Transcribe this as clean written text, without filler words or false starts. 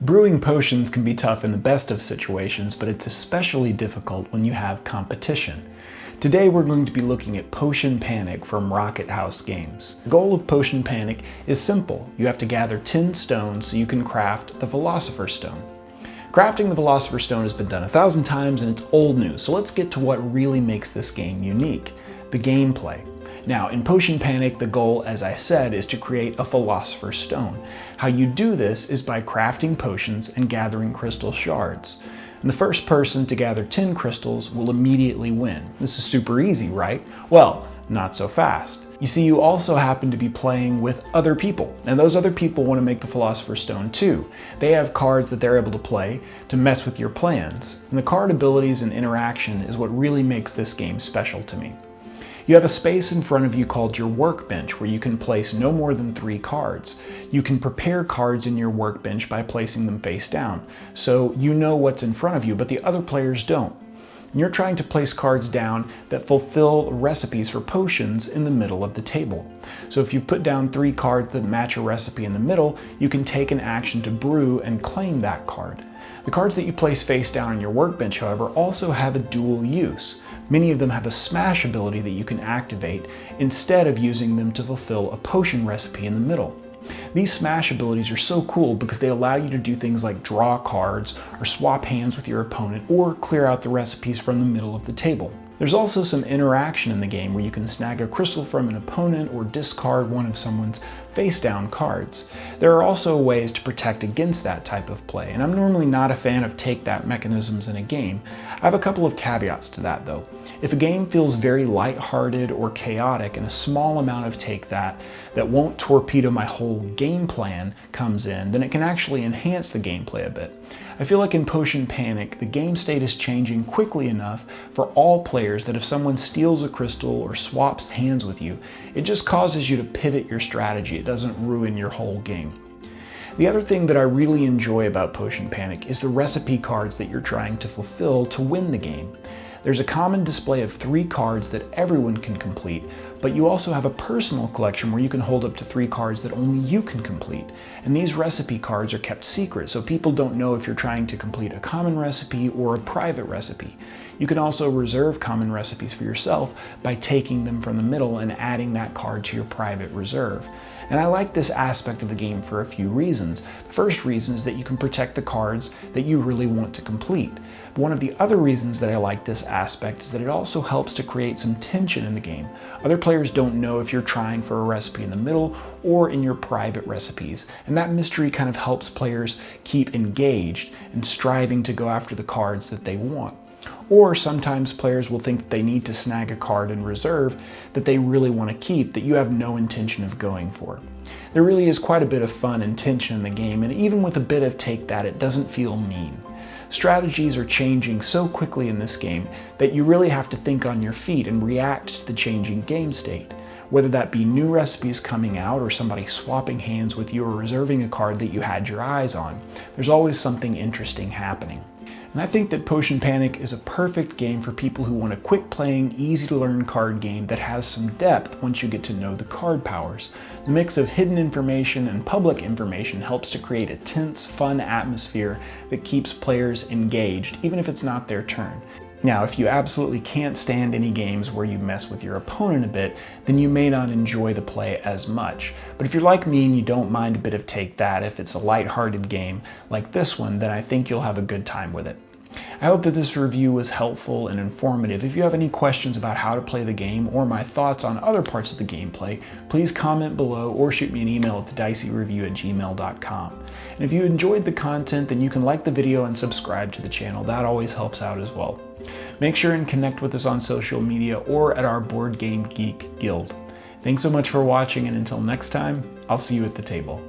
Brewing potions can be tough in the best of situations, but it's especially difficult when you have competition. Today we're going to be looking at Potion Panic from Rocket House Games. The goal of Potion Panic is simple. You have to gather 10 stones so you can craft the Philosopher's Stone. Crafting the Philosopher's Stone has been done 1,000 times and it's old news, so let's get to what really makes this game unique: the gameplay. Now, in Potion Panic, the goal, as I said, is to create a Philosopher's Stone. How you do this is by crafting potions and gathering crystal shards. And the first person to gather 10 crystals will immediately win. This is super easy, right? Well, not so fast. You see, you also happen to be playing with other people, and those other people want to make the Philosopher's Stone too. They have cards that they're able to play to mess with your plans. And the card abilities and interaction is what really makes this game special to me. You have a space in front of you called your workbench where you can place no more than 3 cards. You can prepare cards in your workbench by placing them face down, so you know what's in front of you, but the other players don't. And you're trying to place cards down that fulfill recipes for potions in the middle of the table. So if you put down 3 cards that match a recipe in the middle, you can take an action to brew and claim that card. The cards that you place face down on your workbench, however, also have a dual use. Many of them have a smash ability that you can activate instead of using them to fulfill a potion recipe in the middle. These smash abilities are so cool because they allow you to do things like draw cards or swap hands with your opponent or clear out the recipes from the middle of the table. There's also some interaction in the game where you can snag a crystal from an opponent or discard one of someone's face-down cards. There are also ways to protect against that type of play, and I'm normally not a fan of take-that mechanisms in a game. I have a couple of caveats to that though. If a game feels very lighthearted or chaotic and a small amount of take-that won't torpedo my whole game plan comes in, then it can actually enhance the gameplay a bit. I feel like in Potion Panic, the game state is changing quickly enough for all players that if someone steals a crystal or swaps hands with you, it just causes you to pivot your strategy. It doesn't ruin your whole game. The other thing that I really enjoy about Potion Panic is the recipe cards that you're trying to fulfill to win the game. There's a common display of 3 cards that everyone can complete, but you also have a personal collection where you can hold up to 3 cards that only you can complete. And these recipe cards are kept secret, so people don't know if you're trying to complete a common recipe or a private recipe. You can also reserve common recipes for yourself by taking them from the middle and adding that card to your private reserve. And I like this aspect of the game for a few reasons. The first reason is that you can protect the cards that you really want to complete. But one of the other reasons that I like this aspect is that it also helps to create some tension in the game. Other players don't know if you're trying for a recipe in the middle or in your private recipes, and that mystery kind of helps players keep engaged and striving to go after the cards that they want. Or sometimes players will think that they need to snag a card in reserve that they really want to keep that you have no intention of going for. There really is quite a bit of fun and tension in the game, and even with a bit of take-that, it doesn't feel mean. Strategies are changing so quickly in this game that you really have to think on your feet and react to the changing game state. Whether that be new recipes coming out or somebody swapping hands with you or reserving a card that you had your eyes on, there's always something interesting happening. And I think that Potion Panic is a perfect game for people who want a quick-playing, easy-to-learn card game that has some depth once you get to know the card powers. The mix of hidden information and public information helps to create a tense, fun atmosphere that keeps players engaged, even if it's not their turn. Now, if you absolutely can't stand any games where you mess with your opponent a bit, then you may not enjoy the play as much. But if you're like me and you don't mind a bit of take-that, if it's a lighthearted game like this one, then I think you'll have a good time with it. I hope that this review was helpful and informative. If you have any questions about how to play the game or my thoughts on other parts of the gameplay, please comment below or shoot me an email at thedicey@gmail.com. And if you enjoyed the content, then you can like the video and subscribe to the channel. That always helps out as well. Make sure and connect with us on social media or at our Board Game Geek Guild. Thanks so much for watching, and until next time, I'll see you at the table.